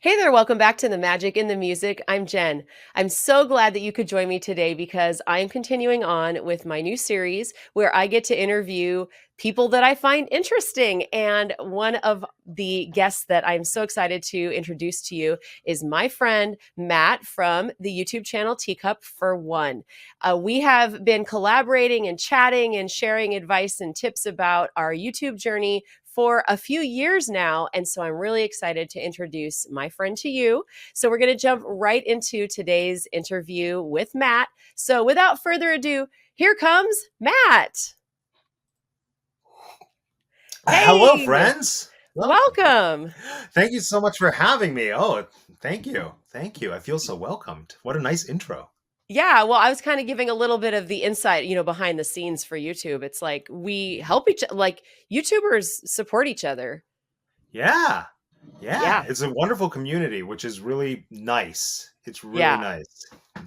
Hey there, welcome back to The Magic in the Music. I'm Jen. I'm so glad that you could join me today because I'm continuing on with my new series where I get to interview people that I find interesting. And one of the guests that I'm so excited to introduce to you is my friend Matt from the YouTube channel Teacup for One. We have been collaborating and chatting and sharing advice and tips about our YouTube journey for a few years now. And so I'm really excited to introduce my friend to you. So we're going to jump right into today's interview with Matt. So without further ado, here comes Matt. Hello, Hey, friends. Welcome. welcome. Thank you so much for having me. Oh, thank you. Thank you. I feel so welcomed. What a nice intro. Yeah, well, I was kind of giving a little bit of the insight, behind the scenes for YouTube. It's like we help like YouTubers support each other. Yeah. Yeah. Yeah, It's a wonderful community, which is really nice. It's really yeah. nice.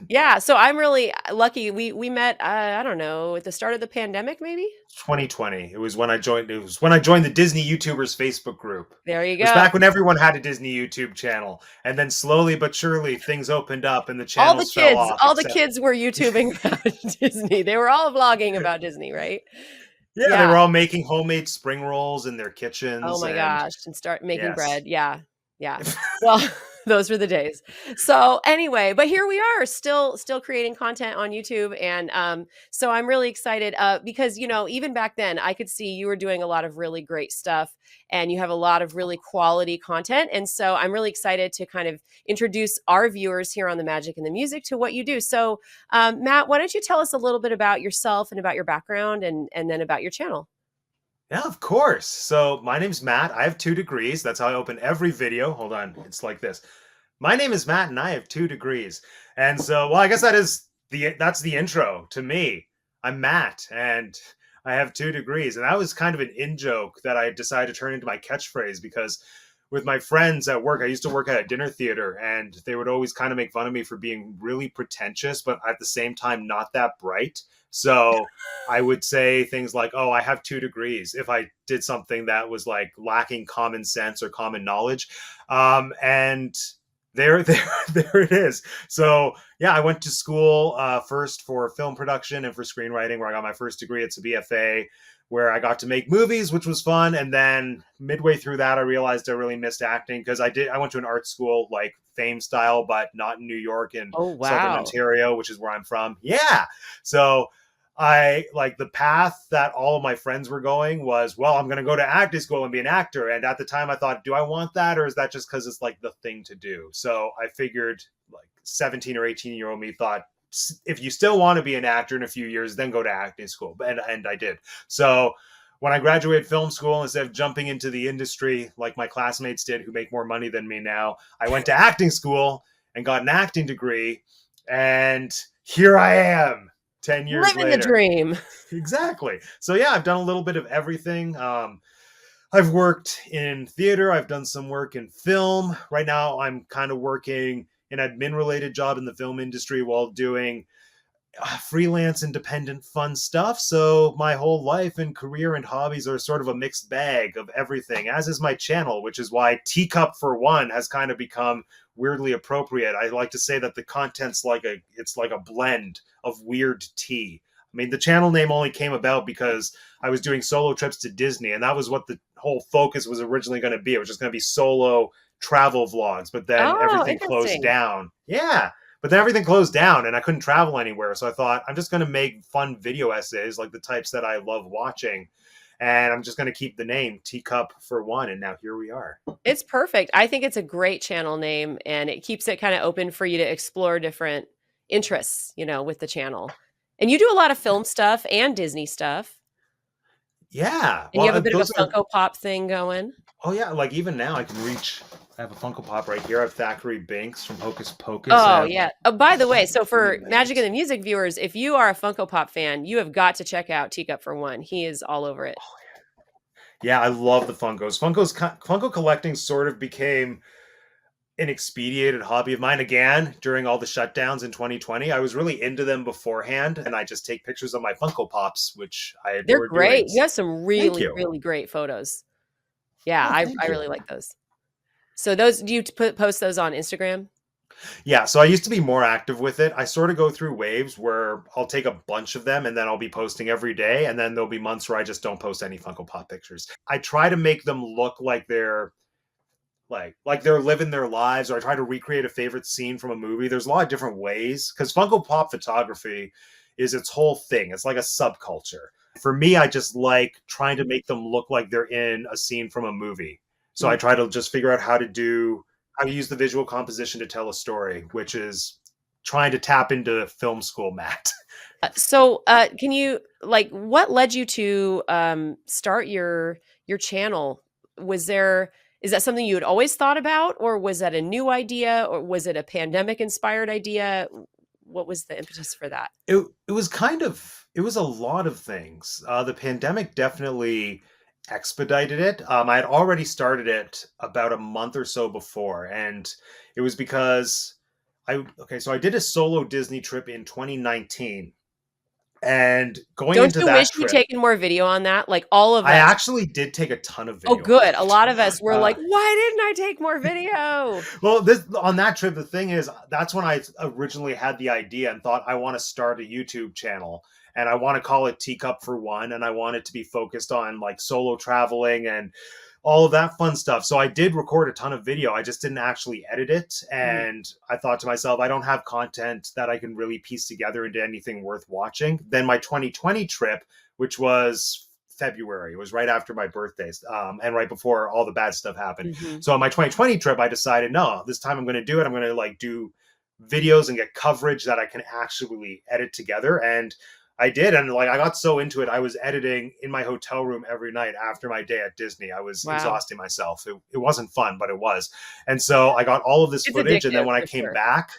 Yeah, so I'm really lucky. We met I don't know, at the start of the pandemic maybe? 2020. It was when I joined the Disney YouTubers Facebook group. There you It was go. back when everyone had a Disney YouTube channel. And then slowly but surely things opened up and the All the channels fell kids off, all the except kids were YouTubing about Disney. They were all vlogging about Disney, right? yeah, they Yeah. were all making homemade spring rolls in their Oh kitchens my and gosh, and start making yes. bread. Yeah. Yeah. Well, those were the days. So, anyway, but here we are still creating content on YouTube and so I'm really excited because even back then I could see you were doing a lot of really great stuff and you have a lot of really quality content and so I'm really excited to kind of introduce our viewers here on The Magic and the Music to what you do. So, Matt, why don't you tell us a little bit about yourself and about your background and then about your channel? Yeah, of course. So my name's Matt. I have 2 degrees. That's how I open every video. Hold on. It's like this. My name is Matt and I have 2 degrees. And so, well, I guess that's the intro to me. I'm Matt and I have 2 degrees. And that was kind of an in-joke that I decided to turn into my catchphrase because with my friends at work, I used to work at a dinner theater and they would always kind of make fun of me for being really pretentious, but at the same time, not that bright. So I would say things like, "Oh, I have 2 degrees," if I did something that was like lacking common sense or common knowledge. And there it is. So yeah, I went to school first for film production and for screenwriting, where I got my first degree. It's a BFA, where I got to make movies, which was fun. And then midway through that, I realized I really missed acting because I went to an art school like Fame style, but not in New York, in Oh, Southern wow. Ontario, which is where I'm from. Yeah. So I like the path that all of my friends were going was, well, I'm going to go to acting school and be an actor. And at the time I thought, do I want that? Or is that just because it's like the thing to do? So I figured like 17 or 18-year-old me thought, if you still want to be an actor in a few years, then go to acting school. And I did. So when I graduated film school, instead of jumping into the industry like my classmates did who make more money than me now, I went to acting school and got an acting degree. And here I am 10 years Living the later. dream. Exactly. So yeah, I've done a little bit of everything. I've worked in theater. I've done some work in film. Right now, I'm kind of working an admin related job in the film industry while doing freelance, independent, fun stuff. So my whole life and career and hobbies are sort of a mixed bag of everything, as is my channel, which is why Teacup for One has kind of become weirdly appropriate. I like to say that the content's like a blend of weird tea. I mean, the channel name only came about because I was doing solo trips to Disney, and that was what the whole focus was originally going to be. It was just going to be solo travel vlogs, but then Oh, everything closed interesting. down. Yeah. But then everything closed down and I couldn't travel anywhere. So I thought, I'm just going to make fun video essays like the types that I love watching. And I'm just going to keep the name Teacup for One. And now here we are. It's perfect. I think it's a great channel name and it keeps it kind of open for you to explore different interests, with the channel. And you do a lot of film stuff and Disney stuff. Yeah. And you have a Well, bit of a those are, Funko Pop thing going. oh, yeah. Like even now I can reach, I have a Funko Pop right here. I have Thackeray Binks from Hocus Pocus. I Oh, have yeah. Oh, by the way, so William for Magic and Bendix. the Music viewers, if you are a Funko Pop fan, you have got to check out Teacup for One. He is all over it. Yeah, I love the Funkos. Funko collecting sort of became an expedited hobby of mine again during all the shutdowns in 2020. I was really into them beforehand, and I just take pictures of my Funko Pops, which I They're adore doing. great. You have some Thank really, you. really great photos. Yeah, Oh, I thank you. really like those. So those, do you post those on Instagram? Yeah, so I used to be more active with it. I sort of go through waves where I'll take a bunch of them and then I'll be posting every day, and then there'll be months where I just don't post any Funko Pop pictures. I try to make them look like they're living their lives, or I try to recreate a favorite scene from a movie. There's a lot of different ways because Funko Pop photography is its whole thing. It's like a subculture. For me, I just like trying to make them look like they're in a scene from a movie. So I Mm. try to just figure out how to use the visual composition to tell a story, which is trying to tap into film school, Matt. Can you, like, what led you to start your channel? Was there, is that something you had always thought about, or was that a new idea, or was it a pandemic inspired idea? What was the impetus for that? It was a lot of things. The pandemic definitely expedited it. I had already started it about a month or so before, and it was because so I did a solo Disney trip in 2019, and going Don't into you wish that you'd trip, taken more video on that? Like all of I us. actually did take a ton of Oh, video on good. A that. lot of us were Uh, like, why didn't I take more video? well, this on that trip, the thing is, that's when I originally had the idea and thought I want to start a YouTube channel, and I want to call it Teacup for one, and I want it to be focused on like solo traveling and all of that fun stuff. So I did record a ton of video. I just didn't actually edit it, Mhm. and I thought to myself, I don't have content that I can really piece together into anything worth watching. Then my 2020 trip, which was February. It was right after my birthday, and right before all the bad stuff happened. Mhm. So on my 2020 trip, I decided, no, this time I'm going to do it. I'm going to like do videos and get coverage that I can actually edit together. And I did. And like, I got so into it. I was editing in my hotel room every night after my day at Disney. I was Wow. exhausting myself. It wasn't fun, but it was. And so I got all of this It's footage. And then addictive when I for came sure. back,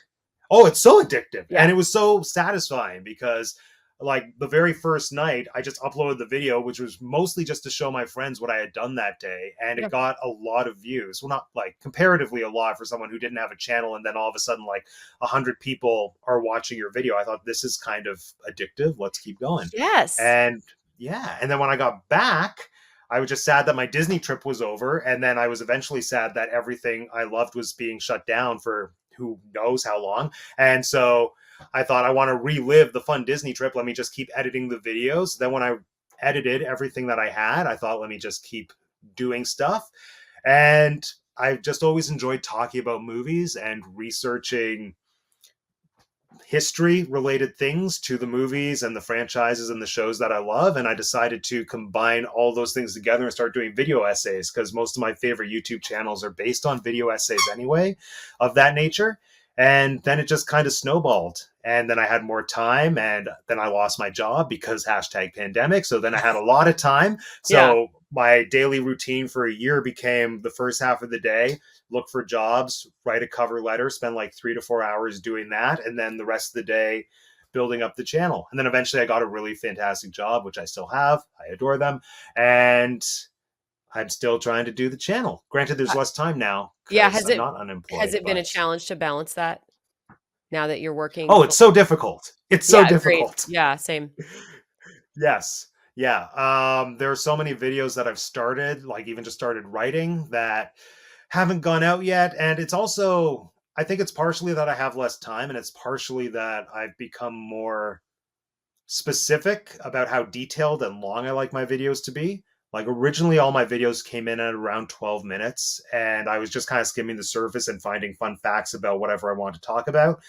oh, it's so addictive. Yeah. And it was so satisfying because like the very first night I just uploaded the video, which was mostly just to show my friends what I had done that day, and Yeah. it got a lot of views. Well, not like comparatively a lot for someone who didn't have a channel, and then all of a sudden like 100 people are watching your video. I thought this is kind of addictive, let's keep going. Yes. And yeah, and then when I got back, I was just sad that my Disney trip was over, and then I was eventually sad that everything I loved was being shut down for who knows how long. And so I thought I want to relive the fun Disney trip. Let me just keep editing the videos. Then when I edited everything that I had, I thought, let me just keep doing stuff. And I've just always enjoyed talking about movies and researching history related things to the movies and the franchises and the shows that I love. And I decided to combine all those things together and start doing video essays because most of my favorite YouTube channels are based on video essays anyway, of that nature. And then it just kind of snowballed. And then I had more time, and then I lost my job because hashtag pandemic. So then I had a lot of time. Yeah. So my daily routine for a year became the first half of the day look for jobs, write a cover letter, spend like 3 to 4 hours doing that, and then the rest of the day building up the channel. And then eventually I got a really fantastic job, which I still have. I adore them. And I'm still trying to do the channel. Granted, there's Uh, less time now yeah, because I'm not has unemployed, it been a but challenge to balance that now that you're working oh, full? it's so difficult. It's so Yeah, agreed. difficult. Yeah, same. Yes. Yeah. There are so many videos that I've started, like even just started writing that haven't gone out yet. And it's also, I think it's partially that I have less time, and it's partially that I've become more specific about how detailed and long I like my videos to be. Like originally, all my videos came in at around 12 minutes, and I was just kind of skimming the surface and finding fun facts about whatever I want to talk about.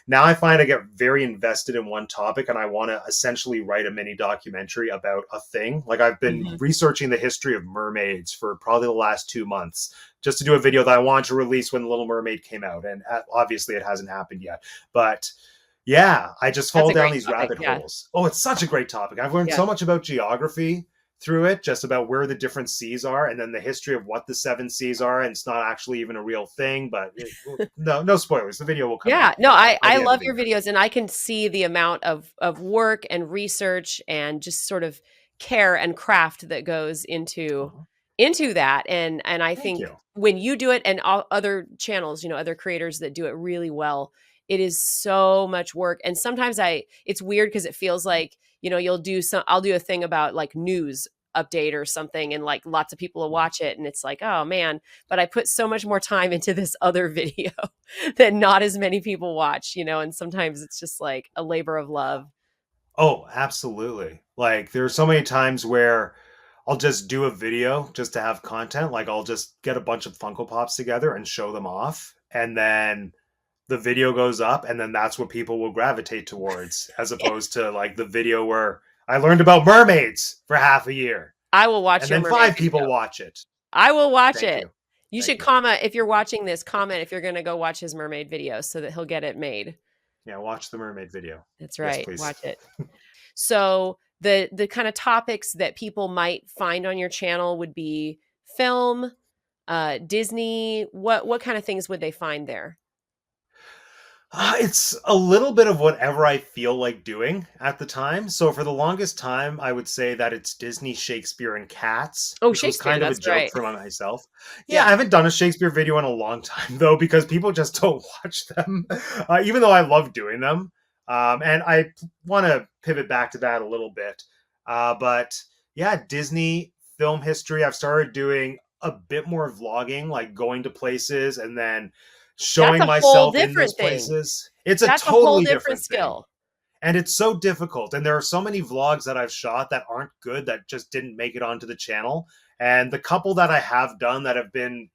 Now I find I get very invested in one topic and I want to essentially write a mini documentary about a thing. Like I've been Mhm. researching the history of mermaids for probably the last 2 months just to do a video that I wanted to release when The Little Mermaid came out. And obviously it hasn't happened yet. But yeah, I just That's fall a down great these topic. rabbit Yeah. holes. Oh, it's such a great topic. I've learned Yeah. so much about geography through it, just about where the different seas are, and then the history of what the seven seas are. And it's not actually even a real thing, but no spoilers. The video will come Yeah. out No, by I the end of love the your year. videos, and I can see the amount of work and research and just sort of care and craft that goes Oh, into that. And I thank think you. when you do it, and all other channels, other creators that do it really well, it is so much work. And sometimes it's weird because it feels like, you'll do I'll do a thing about like news update or something, and like lots of people will watch it, and it's like, oh man, but I put so much more time into this other video that not as many people watch, and sometimes it's just like a labor of love. Oh, absolutely. Like there's so many times where I'll just do a video just to have content. Like I'll just get a bunch of Funko Pops together and show them off. And then the video goes up and then that's what people will gravitate towards as opposed to like the video where I learned about mermaids for half a year I will watch and your then mermaid five people video. watch it. I will watch Thank it. you. You Thank should you. comment if you're watching this, comment if you're going to go watch his mermaid video so that he'll get it made. Yeah, watch the mermaid video. That's Yes, right. please. Watch it. So the kind of topics that people might find on your channel would be film, Disney. What kind of things would they find there? It's a little bit of whatever I feel like doing at the time. So for the longest time, I would say that it's Disney, Shakespeare, and Cats, Oh, which was Shakespeare. kind of a That's joke right. for myself. Yeah, Yeah. I haven't done a Shakespeare video in a long time though, because people just don't watch them, even though I love doing them. And I want to pivot back to that a little bit. But yeah, Disney film history. I've started doing a bit more vlogging, like going to places and then That's showing a whole myself in those different thing. places. It's a That's a whole totally different different thing. skill. And it's so difficult. And there are so many vlogs that I've shot that aren't good that just didn't make it onto the channel. And the couple that I have done that have been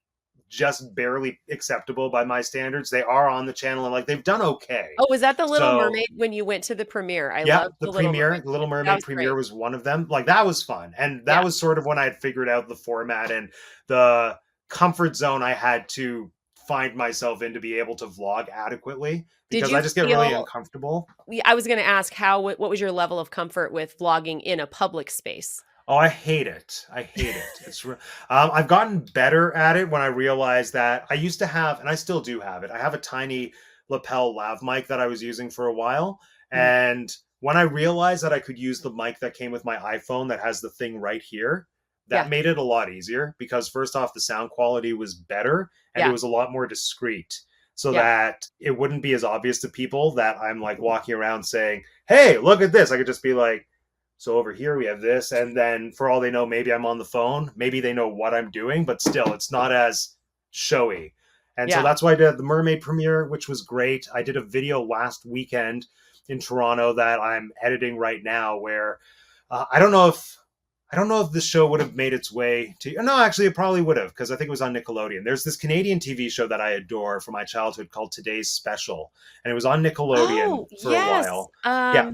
just barely acceptable by my standards, they are on the channel and like they've done okay. Oh, was that the Little So Mermaid when you went to the premiere? I yeah, loved the the Little premiere, Mermaid. the Little That Mermaid was premiere great. was one of them. Like that was fun. And that Yeah. was sort of when I had figured out the format and the comfort zone I had to find myself in to be able to vlog adequately Did because you I just get really feel uncomfortable. I was gonna ask what was your level of comfort with vlogging in a public space? Oh, I hate it. I hate it. I've gotten better at it when I realized that I used to have, and I still do have it. I have a tiny lapel lav mic that I was using for a while, Mhm. and when I realized that I could use the mic that came with my iPhone that has the thing right here, that Yeah. made it a lot easier because first off, the sound quality was better and it Yeah. was a lot more discreet, so Yeah. that it wouldn't be as obvious to people that I'm like walking around saying, "Hey, look at this." I could just be like, so over here we have this, and then for all they know, maybe I'm on the phone. Maybe they know what I'm doing, but still, it's not as showy. And so Yeah. that's why I did the Mermaid premiere, which was great. I did a video last weekend in Toronto that I'm editing right now, where I don't know if the show would have made its way to. No, actually, it probably would have because I think it was on Nickelodeon. There's this Canadian TV show that I adore from my childhood called Today's Special, and it was on Nickelodeon Oh, for a yes. while. Yeah,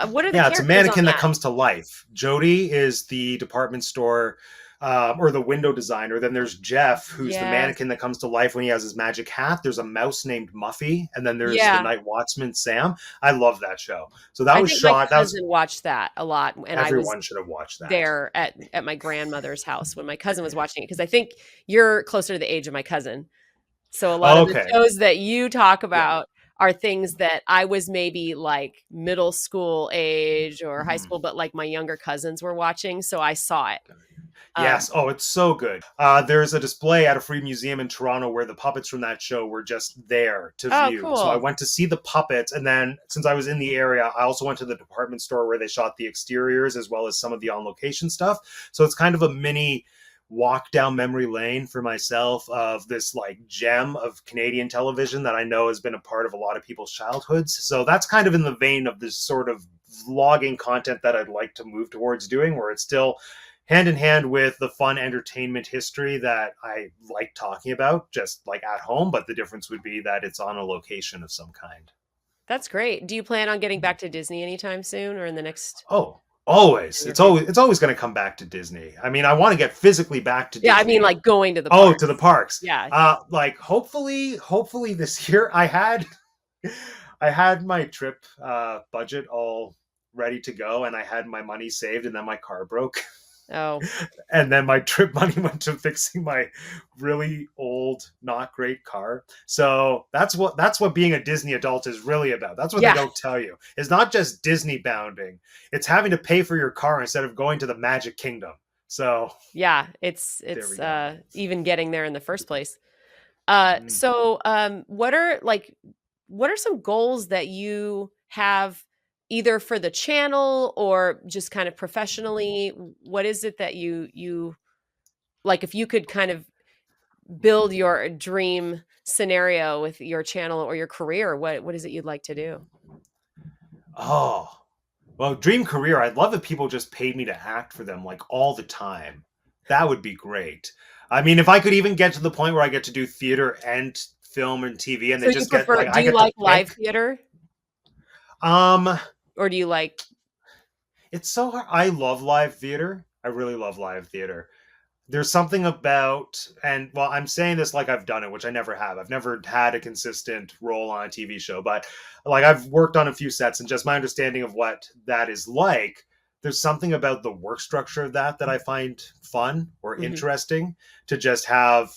What are the yeah, it's a characters on mannequin that that? comes to life. Jody is the department store or the window designer. Then there's Jeff, who's the Yes. mannequin that comes to life when he has his magic hat. There's a mouse named Muffy, and then there's the Yeah. night watchman Sam. I love that show. So that I was think my shot. That was cousin watched that a lot, and I was everyone should have watched that. there at my grandmother's house when my cousin was watching it because I think you're closer to the age of my cousin. So a lot of the Okay, shows that you talk yeah. about are things that I was maybe like middle school age or high Mhm. school, but like my younger cousins were watching, so I saw it. Yes. Oh, it's so good. There's a display at a free museum in Toronto where the puppets from that show were just there to Oh, view. So I cool. went to see the puppets. And then since I was in the area, I also went to the department store where they shot the exteriors as well as some of the on location stuff. So it's kind of a mini walk down memory lane for myself of this like gem of Canadian television that I know has been a part of a lot of people's childhoods. So that's kind of in the vein of this sort of vlogging content that I'd like to move towards doing, where it's still hand in hand with the fun entertainment history that I like talking about, just like at home. But the difference would be that it's on a location of some kind. That's great. Do you plan on getting back to Disney anytime soon or in the next Oh, always. near It's future? always going to come back to Disney. I mean, I want to get physically back to Yeah, I mean Disney. like going to the Oh, to the parks. parks. Yeah. Like hopefully this year I had my trip budget all ready to go and I had my money saved and then my car broke. Oh, And then my trip money went to fixing my really old, not great car. So that's what being a Disney adult is really about. That's what they yeah. don't tell you. It's not just Disney bounding. It's having to pay for your car instead of going to the Magic Kingdom. So Yeah, it's there we go. even getting there in the first place. Mm. So what are some goals that you have either for the channel or just kind of professionally? What is it that you like, if you could kind of build your dream scenario with your channel or your career, what is it you'd like to do? Oh, well, dream career. I'd love if people just paid me to act for them like all the time. That would be great. I mean, if I could even get to the point where I get to do theater and film and TV and So they you just get prefer like do I you get to like pick. live theater Um or do you like it's so hard. I love live theater. I really love live theater. There's something about, and well, I'm saying this like I've done it, which I never have. I've never had a consistent role on a TV show, but like I've worked on a few sets and just my understanding of what that is like, there's something about the work structure of that that I find fun or Mhm, interesting to just have.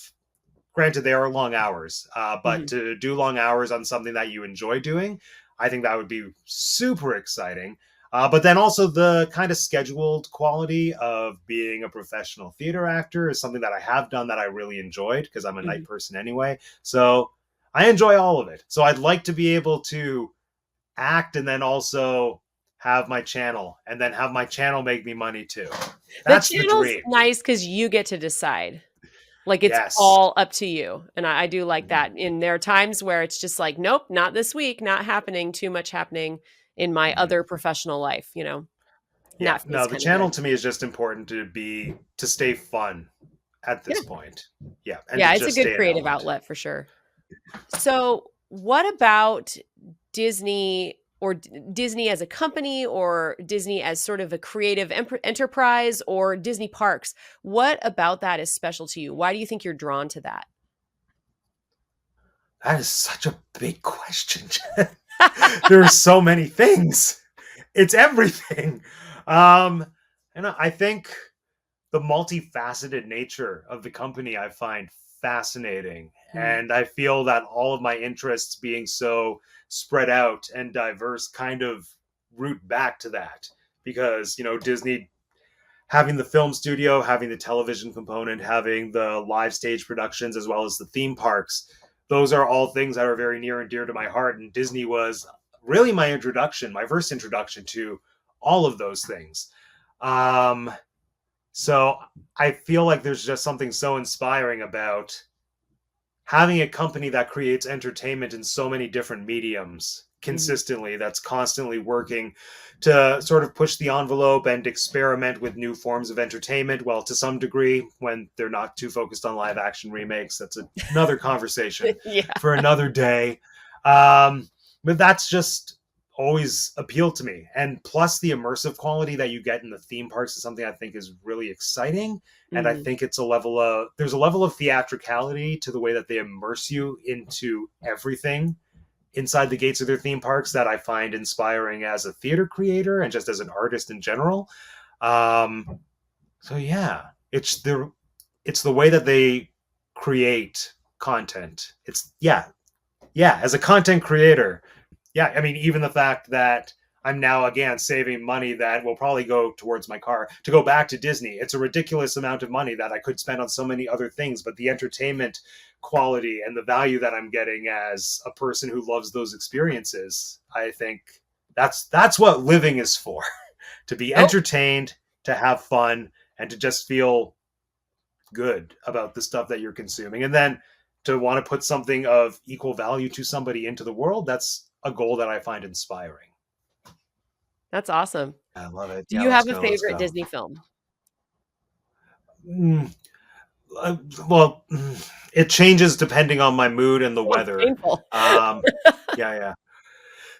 Granted, they are long hours, but mhm, to do long hours on something that you enjoy doing, I think that would be super exciting. But then also the kind of scheduled quality of being a professional theater actor is something that I have done that I really enjoyed because I'm a night mhm. person anyway. So I enjoy all of it. So I'd like to be able to act and then also have my channel and then have my channel make me money too. The That's the channel's dream. nice because you get to decide. Like, it's Yes. all up to you, and I do like that, and there are times where it's just like, "Nope, not this week, not happening, too much happening in my Mhm. other professional life," you know? And Yeah, that feels no, the kinda channel good. to me is just important to stay fun at Yeah. this point. Yeah, and to Yeah, it's a just good stay an creative element. outlet for sure. So, what about Disney or Disney as a company or Disney as sort of a creative enterprise or Disney parks? What about that is special to you? Why do you think you're drawn to that? That is such a big question. There are so many things. It's everything. Um, and I think the multifaceted nature of the company I find fascinating. Mhm, And I feel that all of my interests being so spread out and diverse kind of root back to that. Because, Disney having the film studio, having the television component, having the live stage productions, as well as the theme parks, those are all things that are very near and dear to my heart. And Disney was really my introduction, my first introduction to all of those things. Um, so I feel like there's just something so inspiring about having a company that creates entertainment in so many different mediums mhm, consistently, that's constantly working to sort of push the envelope and experiment with new forms of entertainment. Well, to some degree, when they're not too focused on live action remakes, that's another conversation yeah. for another day. um, but that's just always appealed to me, and plus the immersive quality that you get in the theme parks is something I think is really exciting. And I Mhm, think there's a level of theatricality to the way that they immerse you into everything inside the gates of their theme parks that I find inspiring as a theater creator and just as an artist in general. Um, so yeah, it's the way that they create content. It's yeah, as a content creator, yeah, I mean, even the fact that I'm now again saving money that will probably go towards my car to go back to Disney. It's a ridiculous amount of money that I could spend on so many other things, but the entertainment quality and the value that I'm getting as a person who loves those experiences, I think that's what living is for. To be oh, entertained, to have fun, and to just feel good about the stuff that you're consuming. And then to want to put something of equal value to somebody into the world, that's a goal that I find inspiring. that's awesome. I love it. Do Yeah, you let's have a go. Let's favorite go. Disney film? Mm, well, it changes depending on my mood and the Oh, weather. painful. Um, yeah, yeah.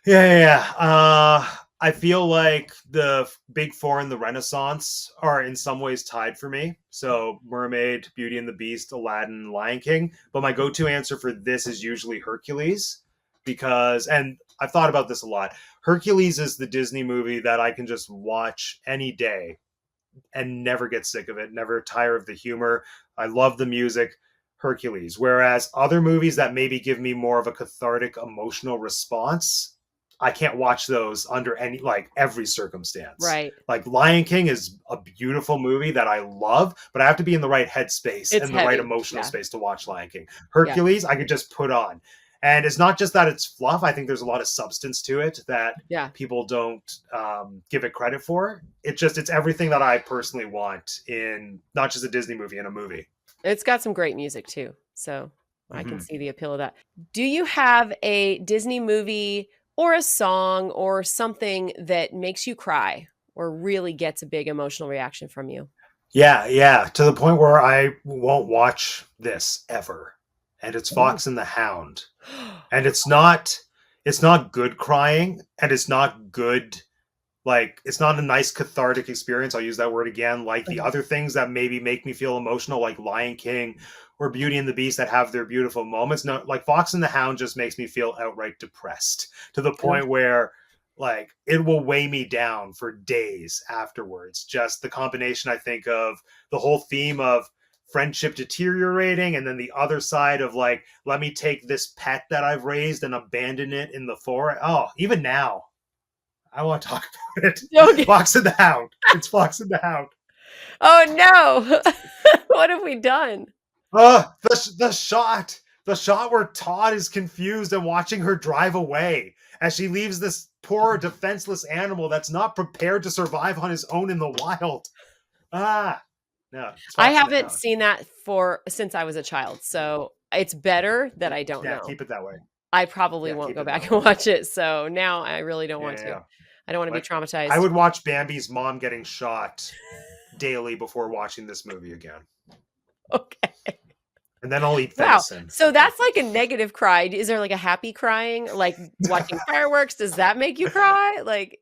Yeah, yeah, yeah. I feel like the big four in the Renaissance are in some ways tied for me. So Mermaid, Beauty and the Beast, Aladdin, Lion King. But my go-to answer for this is usually Hercules because, and I've thought about this a lot. Hercules is the Disney movie that I can just watch any day and never get sick of it, never tire of the humor. I love the music. Hercules. Whereas other movies that maybe give me more of a cathartic emotional response, I can't watch those under any like every circumstance. Right. Like Lion King is a beautiful movie that I love, but I have to be in the right headspace It's and the right heavy. emotional Yeah, space to watch Lion King. yeah. Hercules, I could just put on. And it's not just that it's fluff. I think there's a lot of substance to it that Yeah. people don't give it credit for. It's everything that I personally want in not just a Disney movie, in a movie. It's got some great music too, so I can Hmm. see the appeal of that. Do you have a Disney movie or a song or something that makes you cry or really gets a big emotional reaction from you? Yeah, yeah, to the point where I won't watch this ever. And it's Ooh. Fox and the Hound. And it's not good crying, and it's not good, like, it's not a nice cathartic experience. I'll use that word again, like the Uh-huh. other things that maybe make me feel emotional, like Lion King or Beauty and the Beast, that have their beautiful moments. No, like Fox and the Hound just makes me feel outright depressed, to the Ugh. point where like it will weigh me down for days afterwards. Just the combination, I think, of the whole theme of friendship deteriorating, and then the other side of like, let me take this pet that I've raised and abandon it in the forest. Oh, even now I want to talk about it. Okay. Fox and the Hound. It's Fox and the Hound. Oh, no. What have we done? The shot where Todd is confused and watching her drive away as she leaves this poor defenseless animal that's not prepared to survive on his own in the wild. Ah, no, it's I Fox and the haven't Hound. seen that for since I was a child, so it's better that I don't Yeah, know. keep it that way. I probably Yeah, won't keep go it that back way. and watch it, so now I really don't Yeah, want yeah, to. yeah. I don't wanna be Like, I traumatized. would watch Bambi's mom getting shot daily before watching this movie again, Okay. and then I'll eat Wow. venison. So that's like a negative cry. Is there like a happy crying, like watching fireworks? Does that make you cry? Like,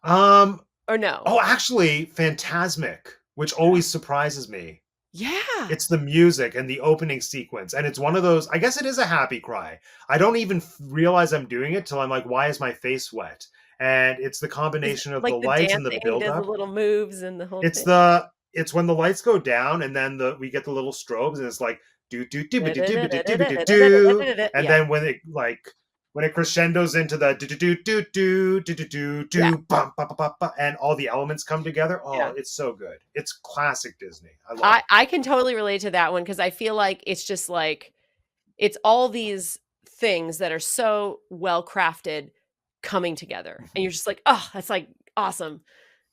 um. or no? Oh, actually, Phantasmic, which always surprises me. Yeah. It's the music and the opening sequence, and it's one of those. I guess it is a happy cry. I don't even realize I'm doing it till I'm like, "Why is my face wet?" And it's the Is it combination of the like the lights and the dancing? He build does the up. little moves and the whole It's thing. the it's when the lights go down, and then the we get the little strobes, and it's like do do do do do do do do, and Yeah. then when it crescendos into the do do do do do do do do Yeah. do bum, ba, ba, ba, ba, and all the elements come together. Oh, Yeah. it's so good. It's classic Disney. I love I it. I can totally relate to that one because I feel like it's just like it's all these things that are so well crafted coming together, and Mhm. you're just like, "Oh, that's, like, awesome,"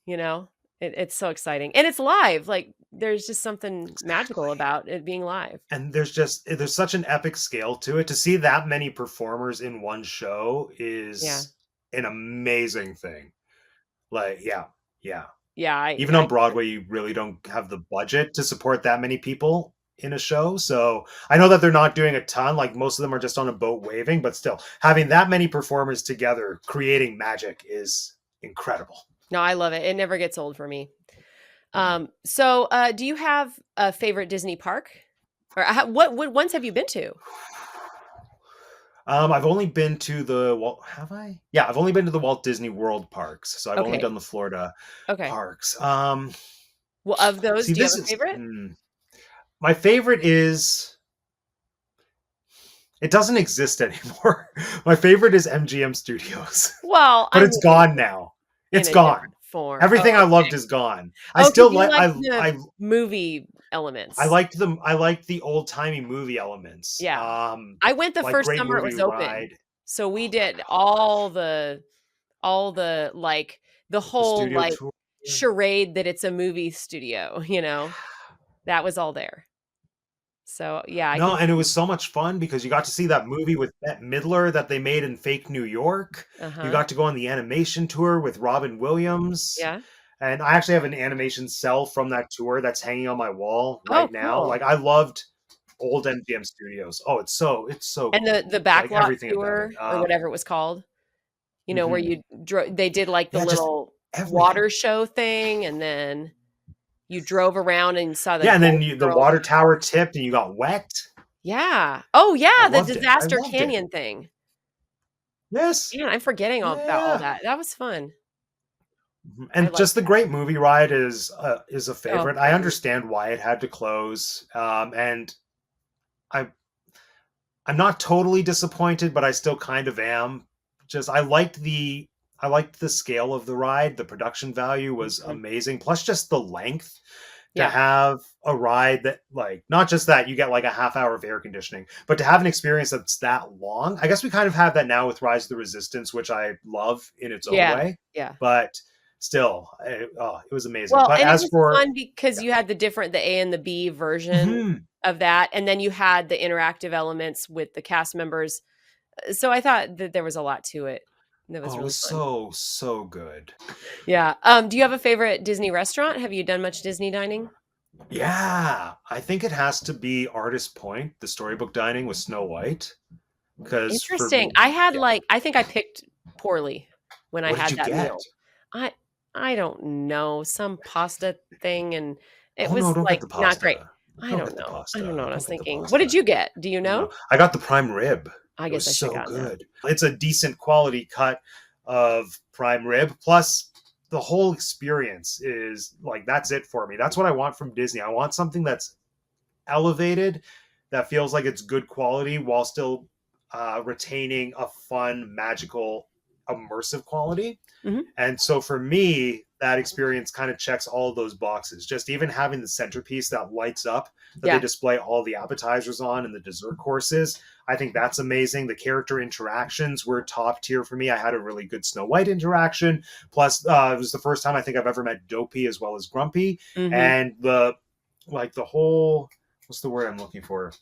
you know? It's so exciting, and it's live, like, there's just something magical Exactly. about it being live. And there's such an epic scale to it. To see that many performers in one show Yeah. is an amazing thing. Like, yeah, yeah. Yeah, Even on I Broadway, you really don't have the budget to support that many people in a show. So I know that they're not doing a ton, like most of them are just on a boat waving, but still having that many performers together creating magic is incredible. no, I love it. It never gets old for me. Mhm. Do you have a favorite Disney park? Or what ones have you been to? I've only been to the Walt, have I? Yeah, I've only been to the Walt Disney World parks. So I've only Okay, done the Florida okay. parks. Well, of those, See, do you have this a is favorite? my favorite is it doesn't exist anymore. My favorite is MGM Studios, Well, but I it's mean, gone now. in It's a gone. different form. Everything Oh, I loved okay. is gone. I Oh, because still you like like the movie I elements. liked them. I liked the old timey movie elements. Yeah. I went the Like first Great summer it Movie was open. Ride, So we did all the, like, the the whole, studio like, tour. charade that it's a movie studio, you know? That was all there. So, yeah, I No, can and it see. was so much fun because you got to see that movie with Bette Midler that they made in fake New York. You Uh-huh. got to go on the animation tour with Robin Williams. Yeah. And I actually have an animation cell from that tour that's hanging on my wall Oh, right now. cool. Like I loved old MGM Studios. Oh, it's so And the cool. Like backlot everything about it. tour or whatever it was called, where Mhm. they did, like, the Yeah, just little everything. water show thing, and then you drove around and saw the Yeah, and then Gulf the Girls. water tower tipped and you got wet. Yeah. Oh, I yeah, the loved it. I Disaster loved it. Canyon thing. Yes. Man, I'm forgetting all Yeah. that. That was fun. Mhm, I and like just the that. Great Movie Ride is a Oh, favorite. I great movie. understand why it had to close, and I I'm not totally disappointed, but I still kind of am. Just I liked the scale of the ride. The production value was Mhm. amazing. Plus, just the length. to Yeah. have a ride that, like, not just that you get like a half hour of air conditioning, but to have an experience that's that long. I guess we kind of have that now with Rise of the Resistance, which I love in its own Yeah. way, Yeah. but still, it was amazing. Well, But and it as was for, fun because you had the A and the B version mhm. of that, and then you had the interactive elements with the cast members. So I thought that there was a lot to it. That was Oh, it really was fun. so good. Yeah. Do you have a favorite Disney restaurant? Have you done much Disney dining? Yeah, I think it has to be Artist Point, the storybook dining with Snow White, because for Interesting. me, I had yeah. I think I picked poorly when I What did had you that get? meal. I I don't know, some pasta thing, and it Oh no, was, don't get like, the not great. pasta. I Don't don't get the know. I don't know pasta. what I was Don't get the thinking. What did pasta. you get? Do you know? No, I got the prime rib. I It guess was I should so have gotten that. good. It's a decent quality cut of prime rib. Plus, the whole experience is like, that's it for me. That's what I want from Disney. I want something that's elevated, that feels like it's good quality while still retaining a fun, magical, immersive quality. Mhm. And so for me, that experience kind of checks all of those boxes. Just even having the centerpiece that lights up that they Yeah. display all the appetizers on and the dessert courses, I think that's amazing. The character interactions were top tier for me. I had a really good Snow White interaction. Plus, it was the first time I think I've ever met Dopey as well as Grumpy. Mhm. And the whole, what's the word I'm looking for?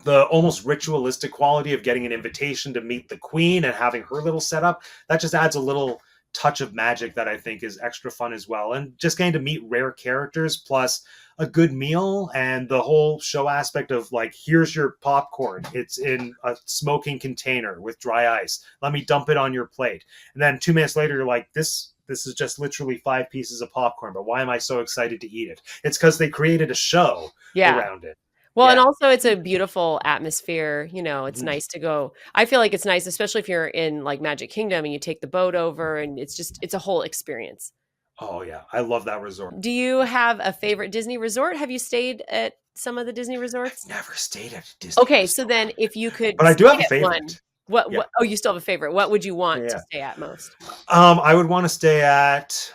The almost ritualistic quality of getting an invitation to meet the queen and having her little setup, that just adds a little touch of magic that I think is extra fun as well. And just getting to meet rare characters plus a good meal and the whole show aspect of, like, here's your popcorn. It's in a smoking container with dry ice. Let me dump it on your plate. And then 2 minutes later, you're like, this is just literally 5 pieces of popcorn, but why am I so excited to eat it? It's because they created a show Yeah. around it. Well, and Yeah. also it's a beautiful atmosphere, it's Mhm. nice to go. I feel like it's nice, especially if you're in, like, Magic Kingdom and you take the boat over, and it's a whole experience. Oh yeah, I love that resort. Do you have a favorite Disney resort? Have you stayed at some of the Disney I've resorts? never stayed at a Disney Okay, so resort, then if you could but I do have stay a at one, favorite. Yeah, what oh, you still have a favorite. What would you want to yeah. stay at most? I would want to stay at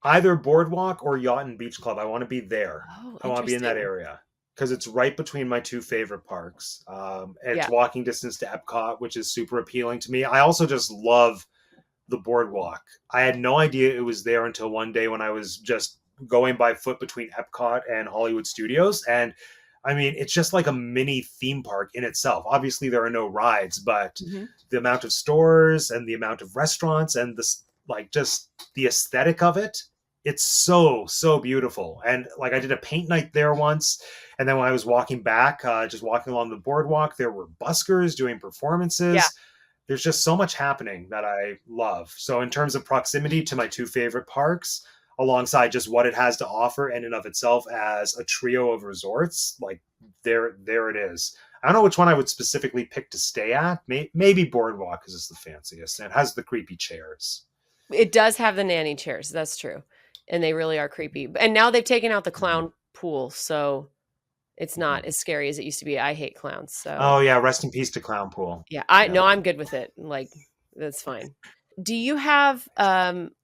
either Boardwalk or Yacht and Beach Club. I want to be there. Oh, I want to be in that interesting. area because it's right between my two favorite parks. It's Yeah. walking distance to Epcot, which is super appealing to me. I also just love the boardwalk. I had no idea it was there until one day when I was just going by foot between Epcot and Hollywood Studios. And I mean, it's just like a mini theme park in itself. Obviously, there are no rides, but Mhm. the amount of stores and the amount of restaurants and this, like, just the aesthetic of it, it's so beautiful. And like, I did a paint night there once, and then when I was walking back, just walking along the boardwalk, there were buskers doing Yeah. performances. There's just so much happening that I love. So in terms of proximity to my two favorite parks, alongside just what it has to offer in and of itself as a trio of resorts, like, there it is. I don't know which one I would specifically pick to stay at. Maybe Boardwalk because it's the fanciest and it has the creepy chairs. It does have the nanny chairs, that's true, and they really are creepy, and now they've taken out the Mhm, clown pool, so it's not mhm. as scary as it used to be. I hate clowns, so Oh yeah, rest in peace to Clown Pool. yeah, I Yeah. no, I'm good with it, like, that's fine. Do you have,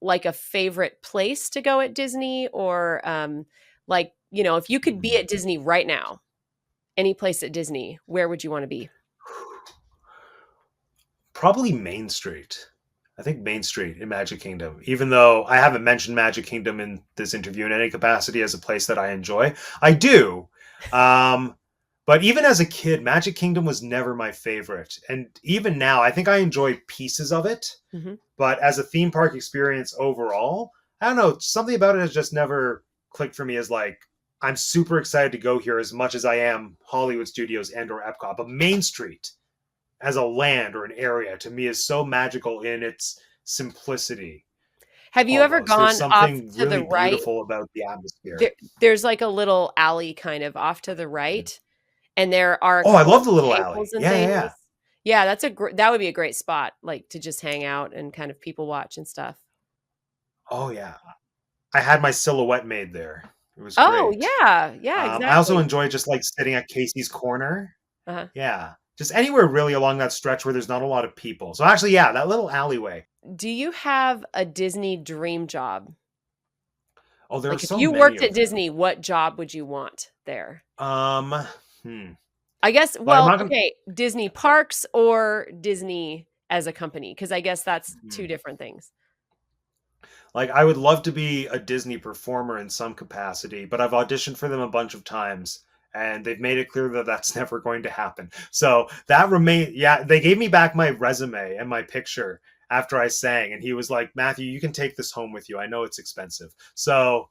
like, a favorite place to go at Disney or, like, if you could be Mhm. at Disney right now, any place at Disney, where would you wanna be? Probably Main Street. I think Main Street in Magic Kingdom, even though I haven't mentioned Magic Kingdom in this interview in any capacity as a place that I enjoy. I do. Um, but even as a kid, Magic Kingdom was never my favorite. And even now, I think I enjoy pieces of it. Mhm. But as a theme park experience overall, I don't know, something about it has just never clicked for me as, like, I'm super excited to go here as much as I am Hollywood Studios and or Epcot. But Main Street as a land or an area to me is so magical in its simplicity. Have you ever Almost there's gone off something to the really right? beautiful about the atmosphere. There there's, like, a little alley kind of off to the right, and there are a Oh, I couple love of the little tables alley. and Yeah, yeah, things. yeah. Yeah, that would be a great spot, like, to just hang out and kind of people watch and stuff. Oh yeah, I had my silhouette made there. It was Oh, great. yeah, yeah, I also exactly. enjoy just like sitting at Casey's Corner. Uh-huh. Yeah, just anywhere really along that stretch where there's not a lot of people. So actually, yeah, that little alleyway. Do you have a Disney dream job? Oh, there are Like, if so you many worked at of them. Disney, what job would you want there? Um, hmm. I guess Like, I'm well, not gonna. okay, Disney Parks or Disney as a company, because I guess that's 2 hmm. different things. Like, I would love to be a Disney performer in some capacity, but I've auditioned for them a bunch of times, and they've made it clear that that's never going to happen. So that remain. Yeah, they gave me back my resume and my picture after I sang, and he was like, "Matthew, you can take this home with you. I know it's expensive." So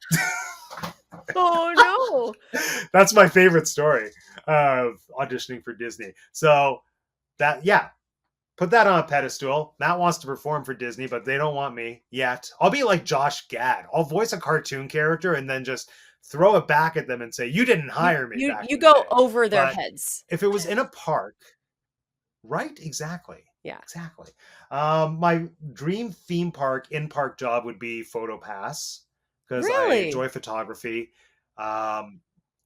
Oh, no. that's my favorite story of auditioning for Disney. So that, yeah, put that on a pedestal. Matt wants to perform for Disney, but they don't want me yet. I'll be like Josh Gad. I'll voice a cartoon character and then just throw it back at them and say, "You didn't You hire me you back you in the go day." over their But heads. if it was in a park, right? Exactly. Yeah. Exactly. My dream theme park in park job would be Photo Pass because I Really? enjoy photography. Um,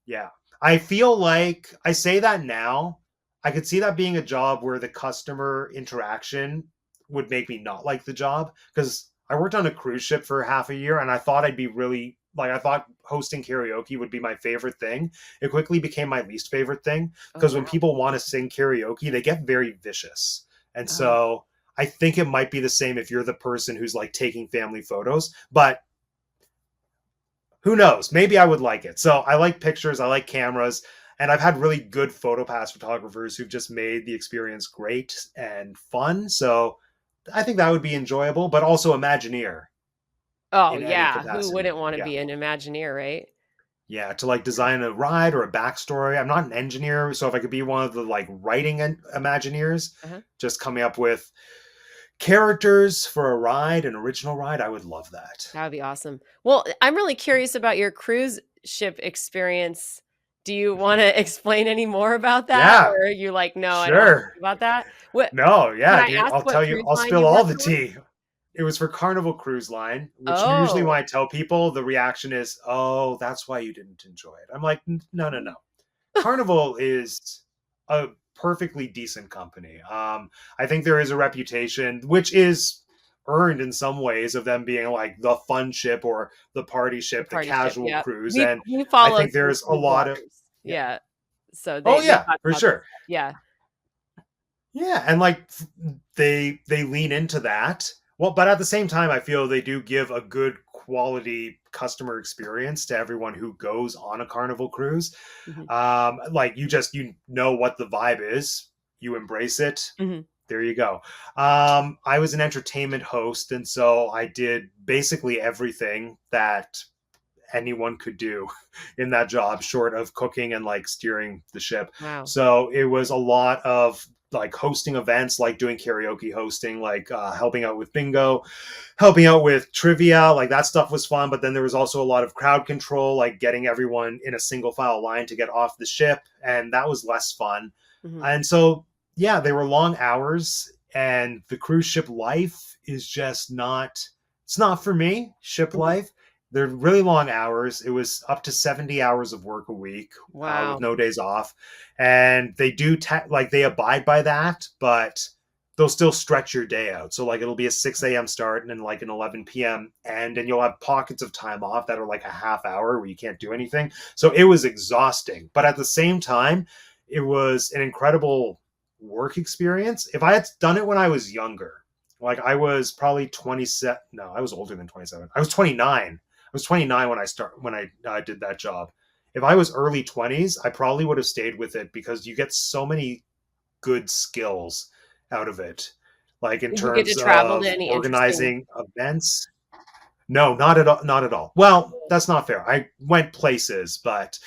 yeah, I feel like I say that now. I could see that being a job where the customer interaction would make me not like the job because I worked on a cruise ship for half a year and I thought I'd be really like I thought hosting karaoke would be my favorite thing. It quickly became my least favorite thing Oh, because when wow. people want to sing karaoke, they get very vicious. And Oh, so I think it might be the same if you're the person who's like taking family photos, but who knows? Maybe I would like it. So I like pictures, I like cameras, and I've had really good photopass photographers who've just made the experience great and fun. So I think that would be enjoyable, but also Imagineer oh, in any yeah. Who capacity. wouldn't wanna Yeah. be an Imagineer, right? Yeah, to like design a ride or a backstory. I'm not an engineer, so if I could be one of the like writing Imagineers, Uh-huh. just coming up with characters for a ride, an original ride, I would love that. That would be awesome. Well, I'm really curious about your cruise ship experience. Do you wanna explain any more about that, Yeah, or are you like, "No, I don't wanna sure. talk about that?" What No, Can yeah, I dude. ask I'll what tell you, cruise I'll line spill you all worked the on? tea. It was for Carnival Cruise Line, which usually Oh, when I tell people, the reaction is, "Oh, that's why you didn't enjoy it." I'm like, No, no, no. Carnival is a perfectly decent company. I think there is a reputation, which is earned in some ways, of them being like the fun ship or the party the ship, the party ship, casual yeah. cruise. We And we I follow think some there's a cruise lot of, bloggers. yeah. Yeah. So Oh, they yeah, talk for about this sure. stuff. Yeah. Yeah, and like they lean into that. Well, but at the same time, I feel they do give a good quality customer experience to everyone who goes on a Carnival cruise. Mhm. Like you know what the vibe is, you embrace it. Mhm. There you go. I was an entertainment host, and so I did basically everything that anyone could do in that job short of cooking and like steering the ship. Wow. So it was a lot of like hosting events, like doing karaoke hosting, like helping out with bingo, helping out with trivia. Like that stuff was fun. But then there was also a lot of crowd control, like getting everyone in a single file line to get off the ship. And that was less fun. Mhm. And so, yeah, they were long hours. And the cruise ship life is just not, it's not for me, ship Mhm. life. They're really long hours. It was up to 70 hours of work a week with Wow. no days off. And they do, like, they abide by that, but they'll still stretch your day out. So, like, it'll be a 6 a.m. start and then like an 11 p.m. end, and you'll have pockets of time off that are like a half hour where you can't do anything. So, it was exhausting. But at the same time, it was an incredible work experience. If I had done it when I was younger, like I was probably 27, no, I was older than 27. I was 29. I was 29 when I did that job. If I was early 20s, I probably would have stayed with it because you get so many good skills out of it, like in Did you get to terms travel to of any interesting organizing events. No, not at all. Not at all. Well, that's not fair. I went places, but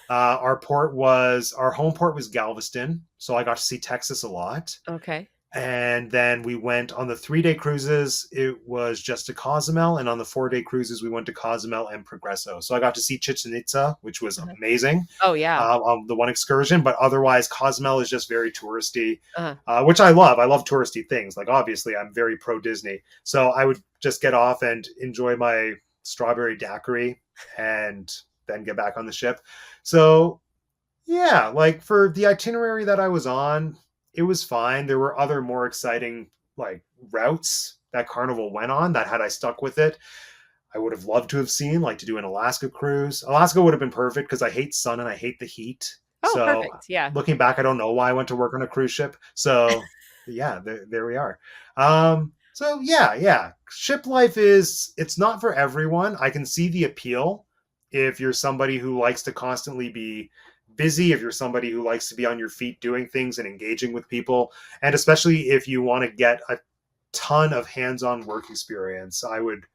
our home port was Galveston, so I got to see Texas a lot. Okay. And then we went on the 3 day cruises. It was just to Cozumel, and on the 4 day cruises, we went to Cozumel and Progreso. So I got to see Chichen Itza, which was Uh-huh. amazing Oh, yeah. on the one excursion. But otherwise, Cozumel is just very touristy, Uh-huh. which I love. I love touristy things. Like obviously, I'm very pro Disney, so I would just get off and enjoy my strawberry daiquiri, and then get back on the ship. So yeah, like for the itinerary that I was on, it was fine. There were other more exciting like routes that Carnival went on that had I stuck with it, I would have loved to have seen, like to do an Alaska cruise. Alaska would have been perfect because I hate sun and I hate the heat. Oh, So perfect. Yeah. looking back, I don't know why I went to work on a cruise ship. So yeah, there we are. So yeah, ship life it's not for everyone. I can see the appeal if you're somebody who likes to constantly be busy, if you're somebody who likes to be on your feet doing things and engaging with people, and especially if you want to get a ton of hands-on work experience, I would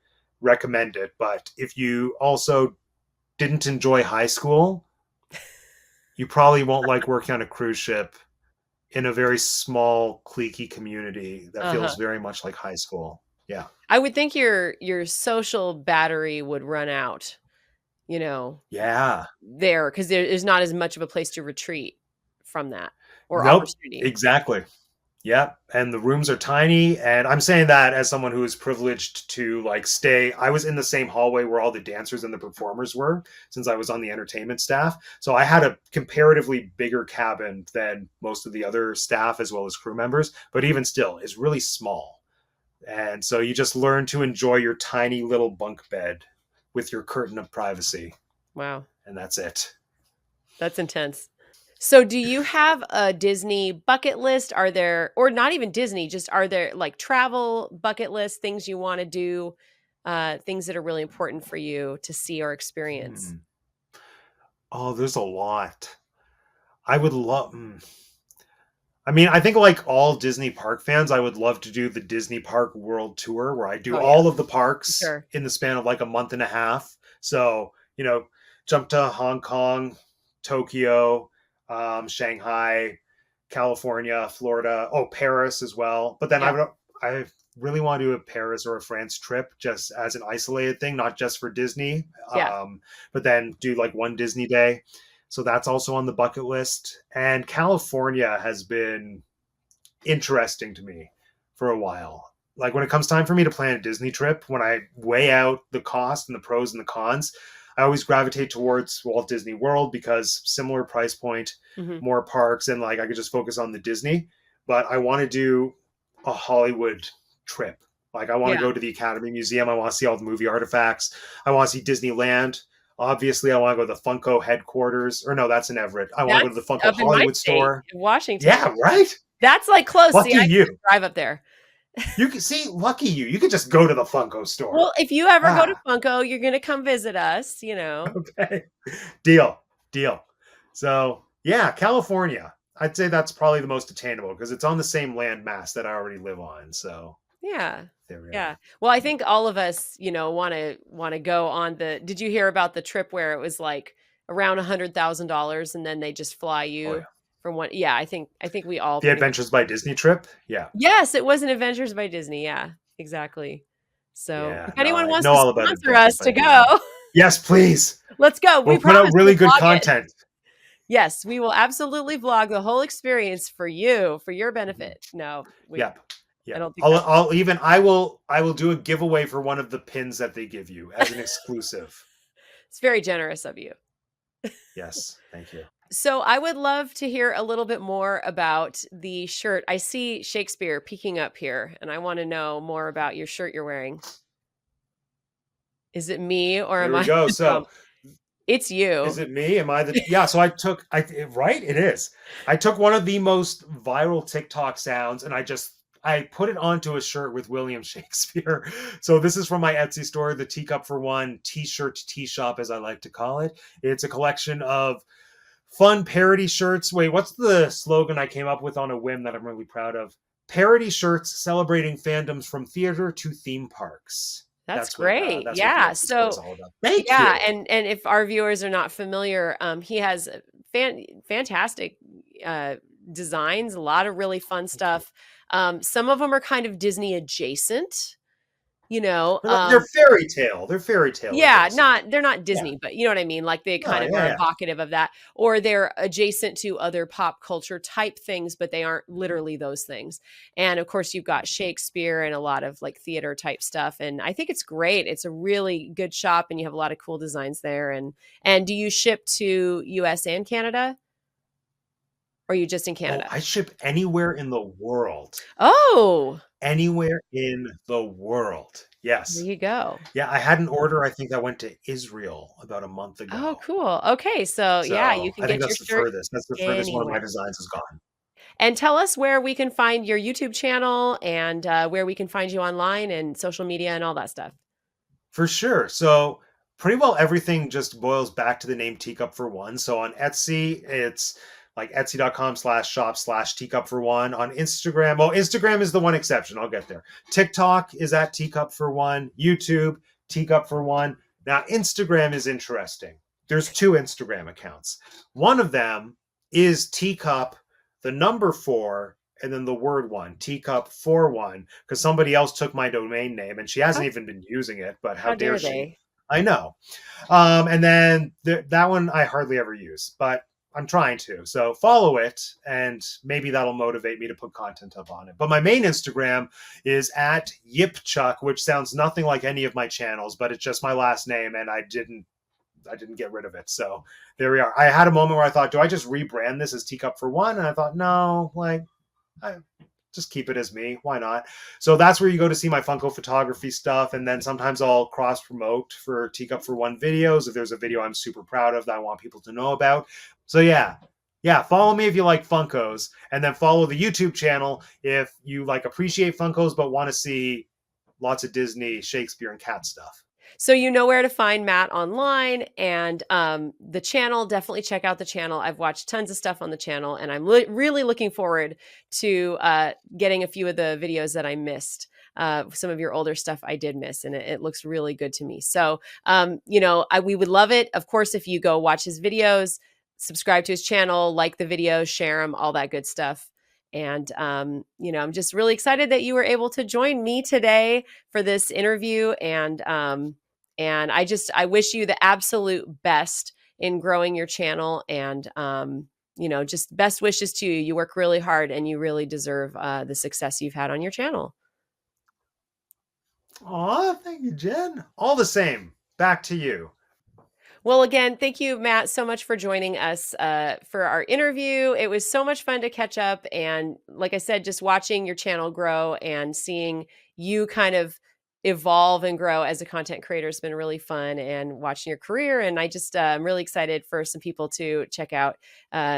recommend it. But if you also didn't enjoy high school, you probably won't like working on a cruise ship in a very small, cliquey community that Uh-huh. feels very much like high school. Yeah. I would think your social battery would run out, you know, Yeah. there because there is not as much of a place to retreat from that or Nope. opportunity. Exactly. Yeah, and the rooms are tiny, and I'm saying that as someone who is privileged to like stay. I was in the same hallway where all the dancers and the performers were since I was on the entertainment staff. So I had a comparatively bigger cabin than most of the other staff as well as crew members, but even still, it's really small. And so you just learn to enjoy your tiny little bunk bed with your curtain of privacy, Wow, and that's it. that's intense. So do you have a Disney bucket list? Are there or not even Disney, just are there like travel bucket list things you want to do, things that are really important for you to see or experience? Hmm. Oh, there's a lot. I would love. I mean, I think like all Disney park fans, I would love to do the Disney Park World Tour where I do Oh yeah, all of the parks sure. in the span of like a month and a half. So, jump to Hong Kong, Tokyo, Shanghai, California, Florida, oh, Paris as well. But then Yeah. I really want to do a Paris or a France trip just as an isolated thing, not just for Disney, Yeah. but then do like one Disney day. So that's also on the bucket list. And California has been interesting to me for a while. Like when it comes time for me to plan a Disney trip, when I weigh out the cost and the pros and the cons, I always gravitate towards Walt Disney World because similar price point, Mhm. more parks, and like I could just focus on the Disney. But I want to do a Hollywood trip. Like I want to Yeah. go to the Academy Museum. I want to see all the movie artifacts. I want to see Disneyland. Obviously, I want to go to the Funko headquarters. Or no, that's in Everett. I want to go to That's the Funko up in my Hollywood state, store. in Washington. Yeah, right? That's, like, close. See, Lucky I you. can drive up there. You can see, lucky you. You could just go to the Funko store. Well, if you ever go to Ah, Funko, you're gonna come visit us, you know? okay. Deal. Deal. So, yeah, California. I'd say that's probably the most attainable because it's on the same land mass that I already live on. So, Yeah. there we Yeah. are. Well, I think all of us, wanna go on the did you hear about the trip where it was, like, around $100,000 and then they just fly Oh, you yeah. from one yeah, I think we all The pretty much Adventures by Disney trip. Yeah. Yes, it was an Adventures by Disney, yeah, exactly. So, Yeah. if No, anyone I wants know to all about sponsor Adventures us by to go, Disney. Yes, please. let's go. We We'll put out promise we'll really good vlog it. content. Yes, we will absolutely vlog the whole experience for you, for your Mhm. benefit. No, Yep. I Yep. don't think that's I will do a giveaway for one of the pins that they give you as an exclusive. it's very generous of you. Yes. Thank you. So I would love to hear a little bit more about the shirt. I see Shakespeare peeking up here, and I want to know more about your shirt you're wearing. Is it me or There am we I go. the drum? So, It's is you. it me? Am I the Yeah, so right? It is. I took one of the most viral TikTok sounds and I put it onto a shirt with William Shakespeare. So this is from my Etsy store, the Teacup for One T-shirt tea shop, as I like to call it. It's a collection of fun parody shirts. Wait, what's the slogan I came up with on a whim that I'm really proud of? Parody shirts celebrating fandoms from theater to theme parks. That's That's what great. that's what the Yeah. Etsy store is So all about. Thank yeah, you. and if our viewers are not familiar, he has fantastic uh, designs, a lot of really fun Thank you. stuff. Some of them are kind of Disney adjacent, you know. They're fairy tale. They're fairy tale Yeah, adjacent. not they're not Yeah. Disney, but you know what I mean? Like, they No, kind of yeah, are yeah. evocative of that, or they're adjacent to other pop culture type things, but they aren't literally those things. And, of course, you've got Shakespeare and a lot of, like, theater type stuff, and I think it's great. It's a really good shop, and you have a lot of cool designs there, and do you ship to US and Canada, or are you just in Oh, Canada? I ship anywhere in the world. Oh! Anywhere in the world. There Yes. you go. Yeah, I had an order, I think that went to Israel about a month Oh, ago. cool. Okay, so yeah, you So, can I think get your that's the shirt furthest. That's the furthest one of my anywhere. designs has gone. And tell us where we can find your YouTube channel and, where we can find you online and social media and all that stuff. For sure. So pretty well everything just boils back to the name Teacup for One. So on Etsy, it's like etsy.com/shop/teacup for one. On Instagram, well, Instagram is the one exception. I'll get there. TikTok is at Teacup for One. YouTube, Teacup for One. Now, Instagram is interesting. There's two Instagram accounts. One of them is Teacup, the number four, and then the word one, Teacup for one, because somebody else took my domain name and she hasn't Oh, even been using it, but how how dare dare she? they? I know. And then that one I hardly ever use, but I'm trying to. So follow it, and maybe that'll motivate me to put content up on it. But my main Instagram is at Yipchuck, which sounds nothing like any of my channels, but it's just my last name, and I didn't get rid of it. So there we are. I had a moment where I thought, do I just rebrand this as Teacup for One? And I thought, no, like I just keep it as me. Why not? So that's where you go to see my Funko photography stuff. And then sometimes I'll cross promote for Teacup for One videos if there's a video I'm super proud of that I want people to know about. So yeah. Yeah, follow me if you like Funkos, and then follow the YouTube channel if you like appreciate Funkos but want to see lots of Disney, Shakespeare, and cat stuff. So you know where to find Matt online and the channel. Definitely check out the channel. I've watched tons of stuff on the channel, and I'm really looking forward to getting a few of the videos that I missed. Some of your older stuff I did miss, and it looks really good to me. So, we would love it, of course, if you go watch his videos, subscribe to his channel, like the videos, share them, all that good stuff. And, I'm just really excited that you were able to join me today for this interview. And I wish you the absolute best in growing your channel. And, just best wishes to you. You work really hard and you really deserve the success you've had on your channel. Aw, thank you, Jen. All the same, back to you. Well, again, thank you, Matt, so much for joining us for our interview. It was so much fun to catch up. And like I said, just watching your channel grow and seeing you kind of evolve and grow as a content creator has been really fun, and watching your career. And I'm really excited for some people to check out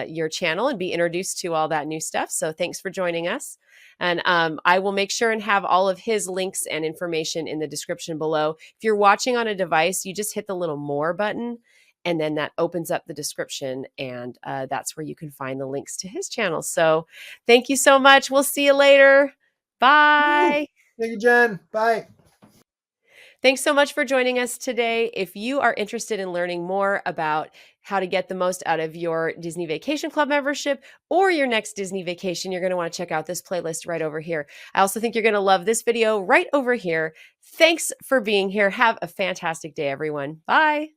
your channel and be introduced to all that new stuff. So thanks for joining us. And I will make sure and have all of his links and information in the description below. If you're watching on a device, you just hit the little more button, and then that opens up the description. And that's where you can find the links to his channel. So thank you so much. We'll see you later. Woo. Bye. Thank you, Jen. Bye. Thanks so much for joining us today. If you are interested in learning more about how to get the most out of your Disney Vacation Club membership or your next Disney vacation, you're going to want to check out this playlist right over here. I also think you're going to love this video right over here. Thanks for being here. Have a fantastic day, everyone. Bye.